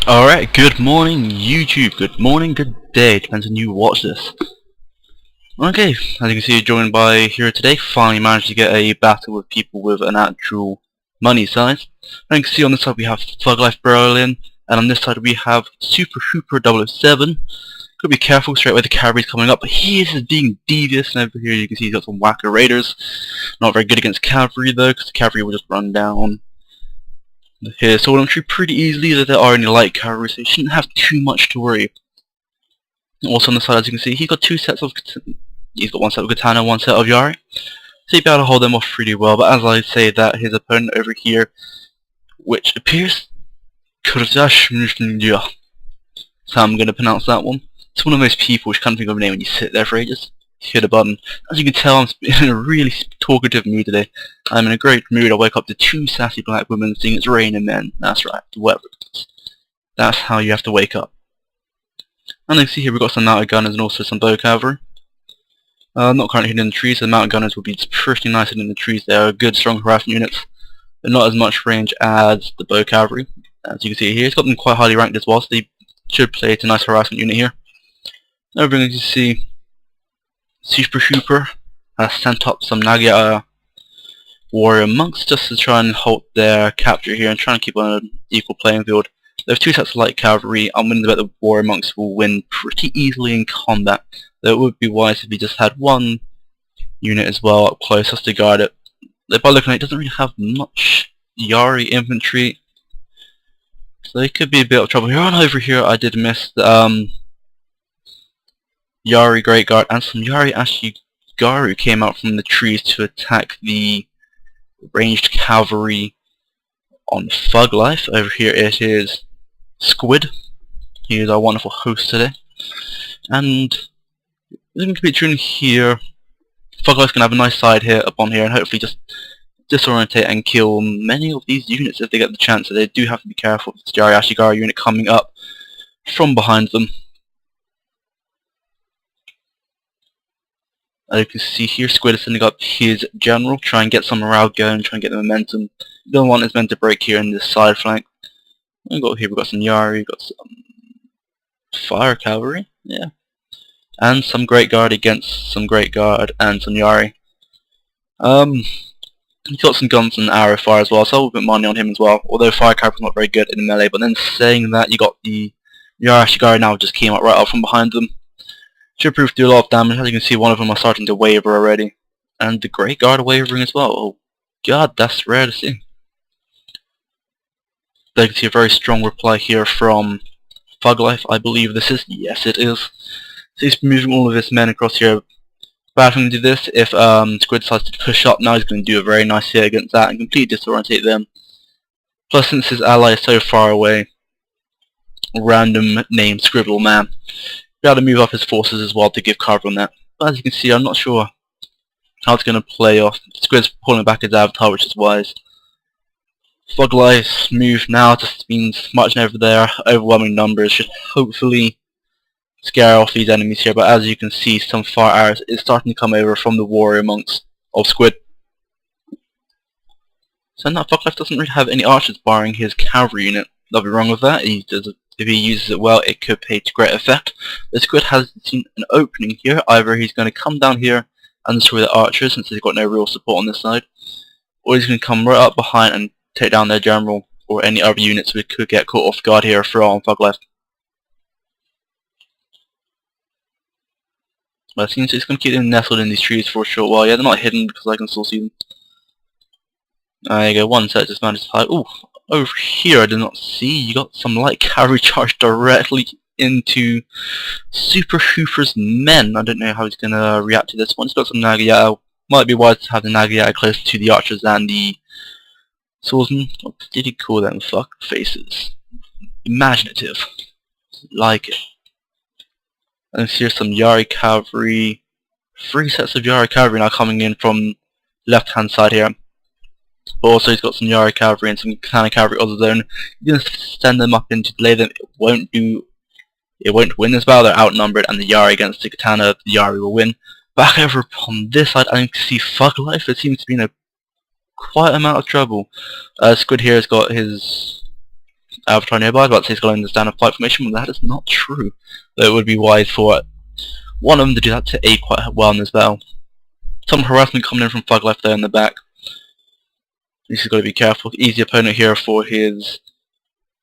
Alright, good morning YouTube, good morning, good day, depends on you watch this. Okay, as you can see, joined by here today, finally managed to get a battle with people with an actual money size. And you can see on this side we have ThugLifeBerlin, and on this side we have SuperHooper007. Gotta be careful straight away, the cavalry's coming up, but he is being devious, and over here you can see he's got some whacker raiders. Not very good against cavalry though, because the cavalry will just run down here, so I'm sure pretty easily that there are any light cavalry, so you shouldn't have too much to worry. Also on the side, as you can see, he's got one set of katana, one set of yari, so you'll be able to hold them off pretty well. But as I say that, his opponent over here, which appears Krzysztofjr, so I'm going to pronounce that one. It's one of those people which can't think of a name when you sit there for ages. Hit a button. As you can tell, I'm in a really talkative mood today. I'm in a great mood. I wake up to two sassy black women singing "It's Raining Men." That's right, the weather. That's how you have to wake up. And you can see here we've got some mounted gunners and also some bow cavalry. Not currently hidden in the trees, so the mounted gunners will be pretty nice hidden in the trees. They are good, strong harassment units, but not as much range as the bow cavalry. As you can see here, it's got them quite highly ranked as well, so they should play a nice harassment unit here. Over here you can see SuperHooper has sent up some Nagaya warrior monks just to try and halt their capture here and try and keep on an equal playing field. There are two sets of light cavalry. I'm willing to bet the warrior monks will win pretty easily in combat, though it would be wise if we just had one unit as well up close just to guard it. By looking at it, doesn't really have much Yari infantry, so it could be a bit of trouble here. And over here I did miss the Yari Great Guard and some Yari Ashigaru came out from the trees to attack the ranged cavalry on ThugLife. Over here it is Squid. He is our wonderful host today. And looking to be true here, ThugLife's gonna have a nice side hit upon here and hopefully just disorientate and kill many of these units if they get the chance. So they do have to be careful with the Yari Ashigaru unit coming up from behind them. As you can see here, Squid is sending up his general, try and get some morale going, try and get the momentum. The other one is meant to break here in this side flank. We've got some Yari, we've got some fire cavalry, yeah. And some Great Guard against some Great Guard and some Yari. He's got some guns and arrow fire as well, so I'll put money on him as well. Although fire cavalry's not very good in the melee, but then saying that, you got the Yari Ashigaru now just came up right up from behind them. Should prove to do a lot of damage. As you can see, one of them are starting to waver already. And the Great Guard are wavering as well. Oh god, that's rare to see. There you can see a very strong reply here from ThugLife. I believe this is. Yes, it is. So he's moving all of his men across here. Bad thing to do this, if Squid decides to push up now, he's going to do a very nice hit against that and completely disorientate them. Plus, since his ally is so far away, random name Scribble Man, be able to move up his forces as well to give cover on that. But as you can see, I'm not sure how it's going to play off. Squid's pulling back his avatar, which is wise. ThugLife's move now just means marching over there. Overwhelming numbers should hopefully scare off these enemies here. But as you can see, some fire arrows is starting to come over from the warrior monks of Squid. So now ThugLife doesn't really have any archers barring his cavalry unit. Nothing wrong with that. If he uses it well, it could pay to great effect. The Squid has seen an opening here. Either he's going to come down here and destroy the archers since he's got no real support on this side, or he's going to come right up behind and take down their general or any other units which could get caught off guard here from ThugLife. But it seems he's going to keep them nestled in these trees for a short while. Yeah, they're not hidden because I can still see them. There you go, one set just managed to hide. Ooh. Over here I did not see, you got some light cavalry charge directly into SuperHooper's men. I don't know how he's going to react to this one. He's got some Nagaya. Might be wise to have the Nagaya closer to the archers than the swordsmen. What did he call them? Fuck faces. Imaginative. Like it. And here's some Yari cavalry. 3 sets of Yari cavalry now coming in from left hand side here. But also he's got some Yari cavalry and some katana cavalry of his own. He's going to send them up in to delay them. It won't win this battle. They're outnumbered, and the Yari against the katana, the Yari will win. Back over upon this side, I can see ThugLife. It seems to be in a quite amount of trouble. Squid here has got his avatar nearby. I was about to say he's got in the standard flight formation, but that is not true. Though it would be wise for one of them to do that to aid quite well in this battle. Some harassment coming in from ThugLife there in the back. He's got to be careful. Easy opponent here for his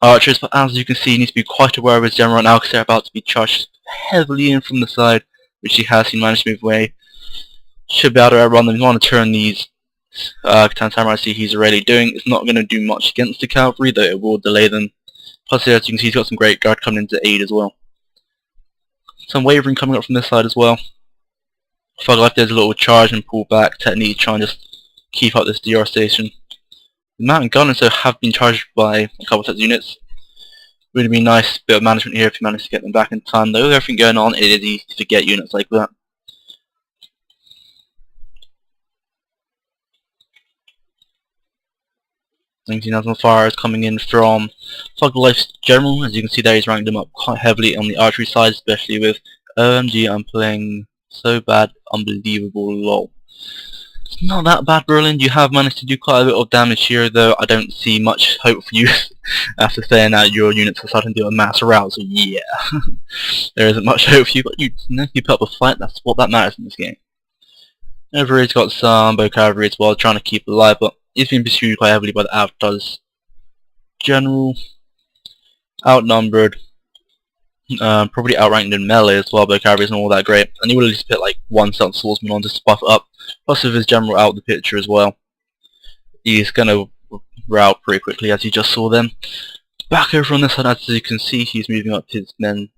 archers, but as you can see, he needs to be quite aware of his general right now because they're about to be charged heavily in from the side, which he has managed to move away. Should be able to outrun them. You want to turn these Catan Samurai see he's already doing. It's not going to do much against the cavalry, though it will delay them. Plus, as you can see, he's got some great guard coming into aid as well. Some wavering coming up from this side as well. ThugLife does a little charge and pull back technique, trying to just keep up this DR station. The mountain gunners have been charged by a couple of sets of units. Really be nice bit of management here if you manage to get them back in time. Though with everything going on, it is easy to get units like that. Some fires coming in from ThugLife's general. As you can see there, he's ranked them up quite heavily on the archery side, especially with OMG, I'm playing so bad, unbelievable, lol. It's not that bad, Berlin. You have managed to do quite a bit of damage here, though I don't see much hope for you after saying that your units are starting to do a mass rout, so yeah. There isn't much hope for you, but you put up a fight, that's what that matters in this game. Over here he's got some bow cavalry as well, trying to keep alive, but he's been pursued quite heavily by the Avatar's general. Outnumbered. Probably outranked in melee as well, but cavalry isn't all that great. And he will at least put like one set of swordsman on just to buff it up. Plus with his general out of the picture as well. He's gonna rout pretty quickly as you just saw them. Back over on this side, as you can see, he's moving up his men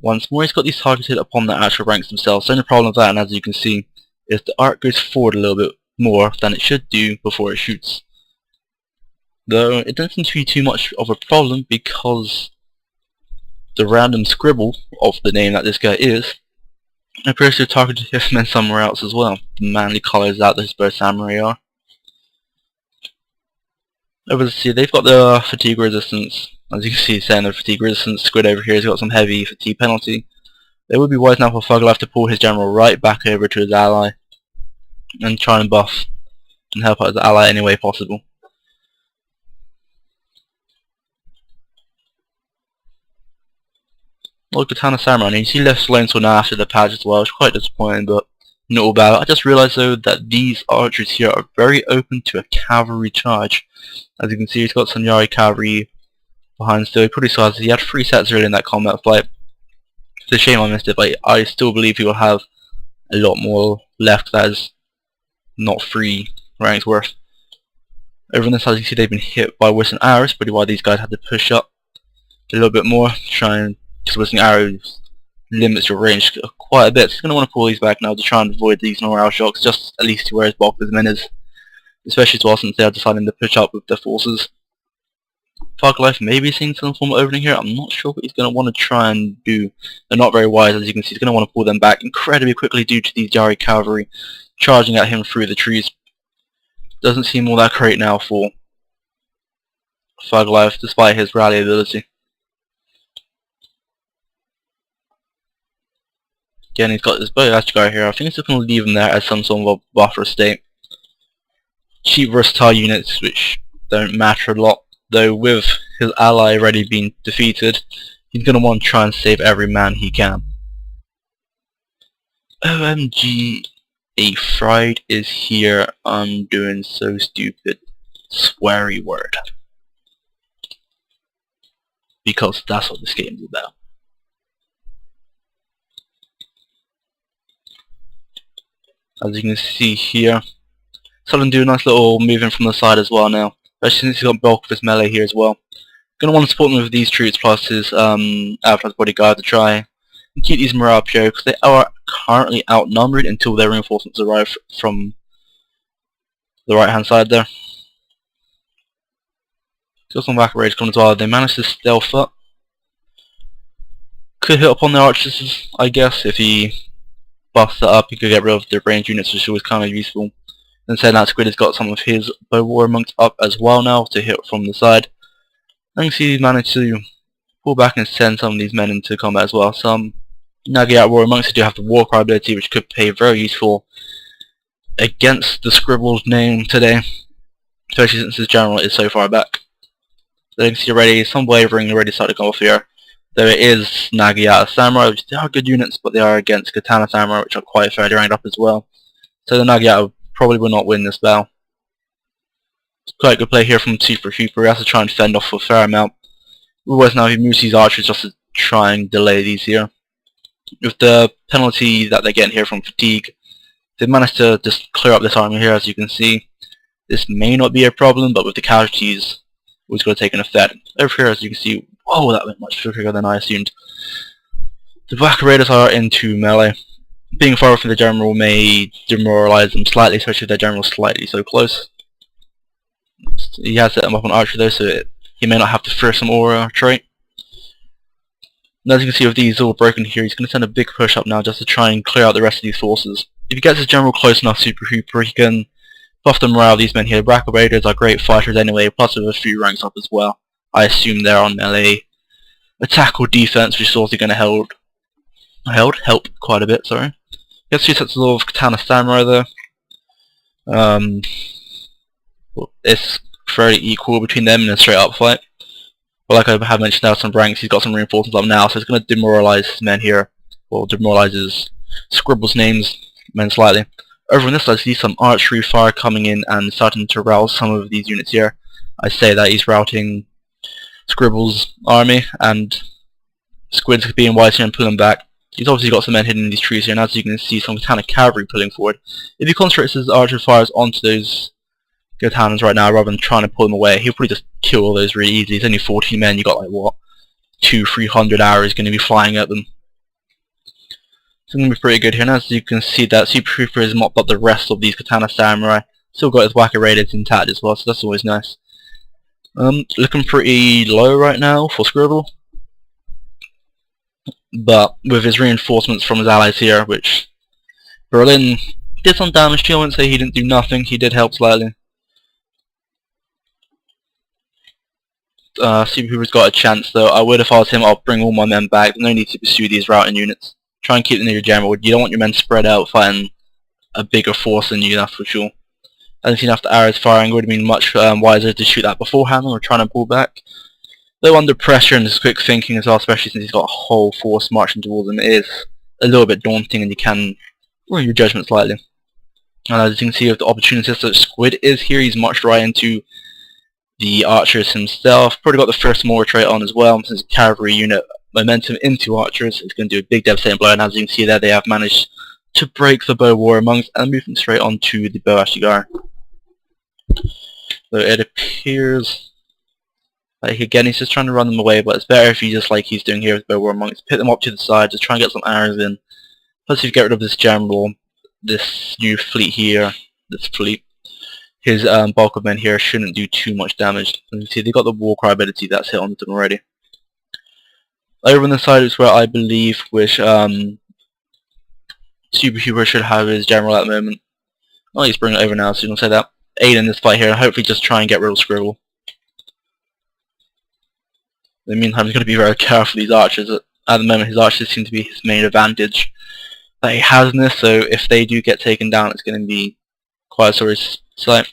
once more. He's got these targeted upon the actual ranks themselves. The only problem with that, and as you can see, is the arc goes forward a little bit more than it should do before it shoots. Though it doesn't seem to be too much of a problem because the random scribble of the name that this guy is appears to have targeted his men somewhere else as well. The manly colours out that his bow samurai are. Over to see, they've got the fatigue resistance. As you can see, saying the fatigue resistance. Squid over here has got some heavy fatigue penalty. It would be wise now for ThugLife to pull his general right back over to his ally and try and buff and help out his ally any way possible. Well, Katana Samurai, and you see left lane till now after the patch as well. It's quite disappointing, but not all bad. I just realised though that these archers here are very open to a cavalry charge. As you can see, he's got some Yari cavalry behind still. He pretty solid. He had 3 sets early in that combat fight. It's a shame I missed it, but I still believe he will have a lot more left that is not 3 ranks worth. Over on this side, you see they've been hit by Whistling Arrows, pretty why these guys had to push up a little bit more, because Whistling Arrows limits your range quite a bit. So he's going to want to pull these back now to try and avoid these morale shocks, just at least to where his bulk of his men is. Especially as well since they are deciding to push up with their forces. ThugLife may be seeing some form of opening here. I'm not sure what he's going to want to try and do. They're not very wise, as you can see. He's going to want to pull them back incredibly quickly due to these Yari cavalry charging at him through the trees. Doesn't seem all that great now for ThugLife, despite his rally ability. Again, he's got this bow guy here. I think he's just going to leave him there as some sort of a buffer state. Cheap versatile units which don't matter a lot, though with his ally already being defeated, he's going to want to try and save every man he can. OMG, a fried is here. I'm doing so stupid. Sweary word. Because that's what this game is about. As you can see here, Sullen do a nice little moving from the side as well now. Especially since he's got bulk of his melee here as well. Gonna want to support him with these troops plus his Avatar's bodyguard to try and keep these morale pure because they are currently outnumbered until their reinforcements arrive from the right hand side there. Got some back rage coming as well. They managed to stealth up. Could hit upon the archers, I guess, if he buffs that up. He could get rid of their range units, which is always kind of useful. And saying that, Squid has got some of his bow war monks up as well now to hit from the side. And you see he's managed to pull back and send some of these men into combat as well. Some Nagi warrior monks do have the war cry ability, which could pay very useful against the scribbled name today, especially since his general is so far back. There you can see already some wavering already started to come off here. Though it is Nagayata Samurai, which they are good units, but they are against Katana Samurai, which are quite fairly ranked up as well. So the Nagayata probably will not win this battle. It's quite a good play here from SuperHooper. He has to try and fend off a fair amount. Otherwise now he moves these archers just to try and delay these here. With the penalty that they get here from fatigue, they managed to just clear up this army here, as you can see. This may not be a problem, but with the casualties, it's going to take an effect. Over here, as you can see, whoa, that went much quicker than I assumed. The Waka Raiders are into melee. Being far from the general may demoralize them slightly, especially if their general is slightly so close. He has set them up on archer though, so he may not have the fearsome aura trait. And as you can see with these all broken here, he's going to send a big push up now just to try and clear out the rest of these forces. If he gets his general close enough, SuperHooper, he can buff the morale of these men here. The Waka Raiders are great fighters anyway, plus with a few ranks up as well. I assume they're on melee attack or defense, which is also going to help quite a bit, sorry. You have two sets of Katana Samurai there. It's fairly equal between them in a straight up fight. But like I have mentioned now, some ranks, he's got some reinforcements up now, so it's going to demoralize his men here. Well, demoralize his Scribble's names men slightly. Over on this side, I see some archery fire coming in and starting to rouse some of these units here. I say that he's routing Scribble's army, and Squid's being wise here and pulling back. He's obviously got some men hidden in these trees here, and as you can see, some Katana cavalry pulling forward. If he concentrates his archer fires onto those Katanas right now, rather than trying to pull them away, he'll probably just kill all those really easily. It's only 14 men, you got like what, 200-300 arrows going to be flying at them. It's going to be pretty good here, and as you can see, that SuperHooper has mopped up the rest of these Katana Samurai. Still got his Waka Raiders intact as well, so that's always nice. Looking pretty low right now for Scribble, but with his reinforcements from his allies here, which Berlin did some damage to, I wouldn't say he didn't do nothing, he did help slightly. SuperHooper's got a chance though. I would, if I was him, I'll bring all my men back. There's no need to pursue these routing units. Try and keep them near your general. You don't want your men spread out fighting a bigger force than you, that's for sure. I don't think after arrows firing, it would have been much wiser to shoot that beforehand or trying to pull back. Though under pressure and his quick thinking as well, especially since he's got a whole force marching towards him, it is a little bit daunting and you can ruin your judgment slightly. And as you can see with the opportunities that Squid is here, he's marched right into the archers himself. Probably got the first mortar trait on as well, since cavalry unit momentum into archers. It's going to do a big devastating blow, and as you can see there, they have managed to break the bow warrior monks and move them straight onto the bow ashigar. So it appears like again he's just trying to run them away, but it's better if you just like he's doing here with bow warrior monks, pick them up to the side, just try and get some arrows in. Plus if you get rid of this general, this new fleet here, his bulk of men here shouldn't do too much damage. As you can see, they got the Warcry ability that's hit onto them already. Over on the side is where I believe which SuperHooper should have his general at the moment. I'll just bring it over now, so you can say that. Aid in this fight here, and hopefully just try and get rid of Scribble. In the meantime, he's going to be very careful with these archers. At the moment, his archers seem to be his main advantage that he has in this, so if they do get taken down, it's going to be quite a sorry sight.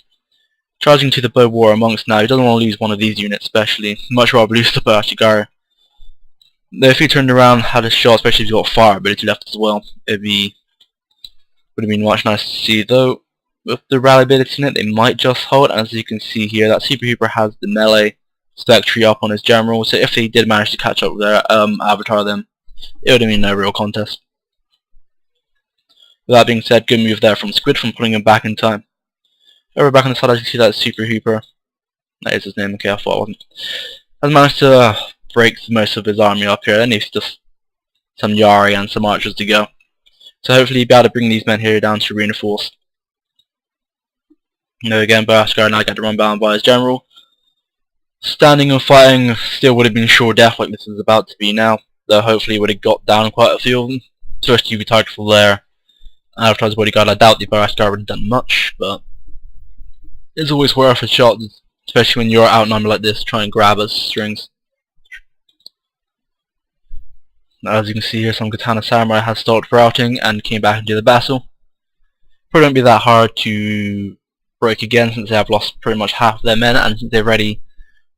Charging to the bow warrior monks now, he doesn't want to lose one of these units especially. Much rather lose the bow ashigar. Though if he turned around, had a shot, especially if he's got fire ability left as well, would have been much nice to see. Though with the rally ability in it, they might just hold. As you can see here, that SuperHooper has the melee spectre up on his general, so if they did manage to catch up with their avatar, then it would have been no real contest. With that being said, good move there from Squid from pulling him back in time. Over back on the side, as you can see, that SuperHooper, that is his name, okay, I thought it wasn't, has managed to break most of his army up here. Then he's just some Yari and some archers to go. So hopefully he'll be able to bring these men here down to reinforce. Again, Boascar now get to run down by his general. Standing and fighting still would have been sure death like this is about to be now, though hopefully he would have got down quite a few of them. Especially if you target for there. After his bodyguard, I doubt the Boascar would have done much, but it's always worth a shot, especially when you're outnumbered like this, try and grab us strings. Now, as you can see here, some Katana Samurai has stopped routing and came back into the battle. Probably won't be that hard to break again since they have lost pretty much half of their men, and they've already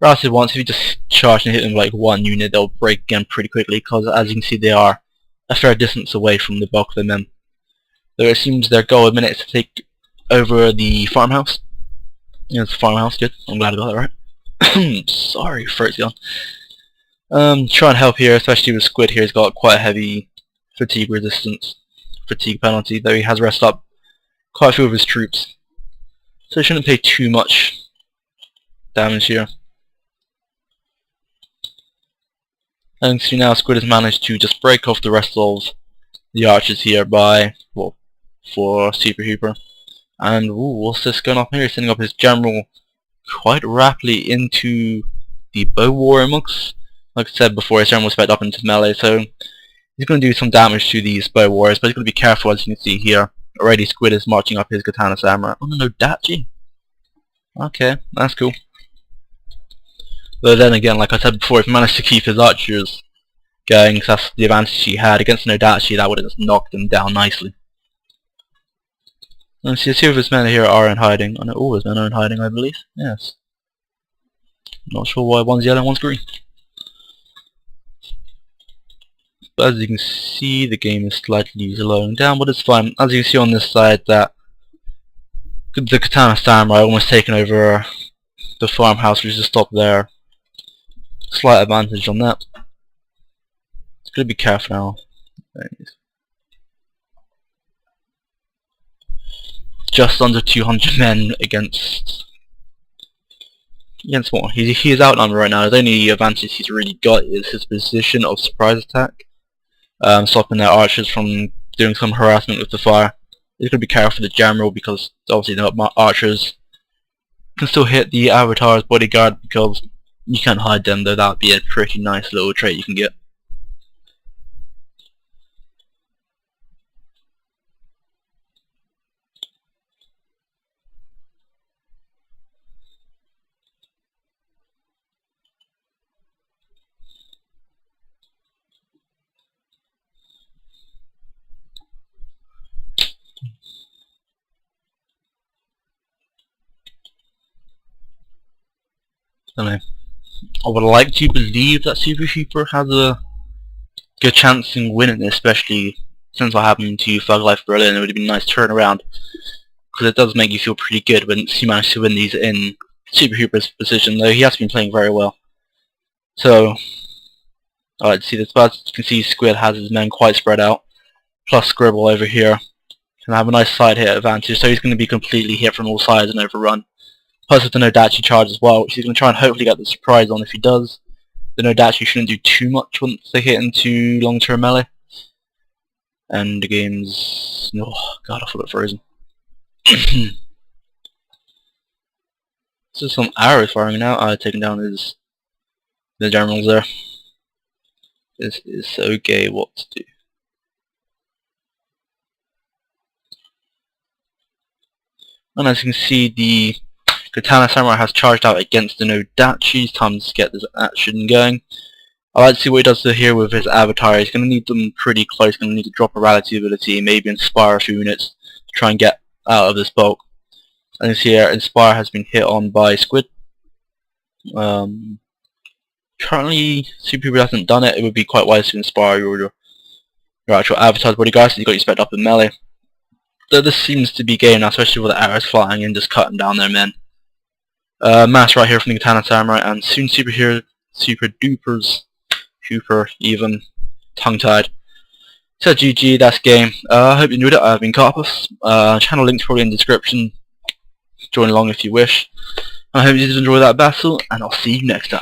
Rather once, if you just charge and hit them like one unit, they'll break again pretty quickly, because as you can see they are a fair distance away from the bulk of the men. Though it seems their goal at the minute is to take over the farmhouse. Yeah, it's the farmhouse, good. I'm glad I got that right. Sorry, throat's gone. Try and help here, especially with Squid here. He's got quite a heavy fatigue penalty, though he has rested up quite a few of his troops. So he shouldn't pay too much damage here. And so now Squid has managed to just break off the rest of the archers here by, well, for SuperHooper. And what's this going on here? He's sending up his general quite rapidly into the bow war amongst. Like I said before, his general was fed up into melee, so he's going to do some damage to these bow warriors, but he's going to be careful, as you can see here. Already Squid is marching up his katana samurai. Oh no, Dachi. Okay, that's cool. But then again, like I said before, if he managed to keep his archers going, because that's the advantage he had against no Dachi, that would have just knocked him down nicely. And see, a few of his men here are in hiding. I know all his men are in hiding, I believe. Yes. Not sure why one's yellow and one's green. But as you can see, the game is slightly slowing down, but it's fine. As you can see on this side, that the katana samurai almost taken over the farmhouse, which is just up there. Slight advantage on that. Gotta be careful now. Just under 200 men against what? He is outnumbered right now. The only advantage he's really got is his position of surprise attack, stopping their archers from doing some harassment with the fire. He's got to be careful for the general, because obviously the archers can still hit the avatar's bodyguard, because you can't hide them, though that would be a pretty nice little trait you can get. Anyway, I would like to believe that SuperHooper has a good chance in winning this, especially since what happened to ThugLifeBerlin. It would have been a nice turnaround, because it does make you feel pretty good when you manage to win these in SuperHooper's position, though he has been playing very well. So, alright, see this, but as you can see, Squid has his men quite spread out, plus Scribble over here can have a nice side hit advantage, so he's going to be completely hit from all sides and overrun. Plus with the Nodachi charge as well, which he's going to try and hopefully get the surprise on. If he does, the Nodachi shouldn't do too much once they hit into long-term melee. And the game's... oh god, I thought it frozen. So some arrows firing now. Taking down the generals there. This is so gay what to do. And as you can see, the Katana Samurai has charged out against the Nodachi. It's time to get this action going. I'd like to see what he does here with his avatar. He's going to need them pretty close. He's going to need to drop a rality ability, maybe inspire a few units to try and get out of this bulk. And you see here, Inspire has been hit on by Squid. Currently, SuperHooper hasn't done it. It would be quite wise to inspire your actual avatar's bodyguard, so you've got your spec up in melee. Though this seems to be game now, especially with the arrows flying and just cutting down their men. Mass right here from the Katana Samurai, and soon SuperHooper's Hooper even tongue-tied. So GG, that's game. I hope you enjoyed it. I've been Carpus. Channel link's probably in the description. Join along if you wish. I hope you did enjoy that battle, and I'll see you next time.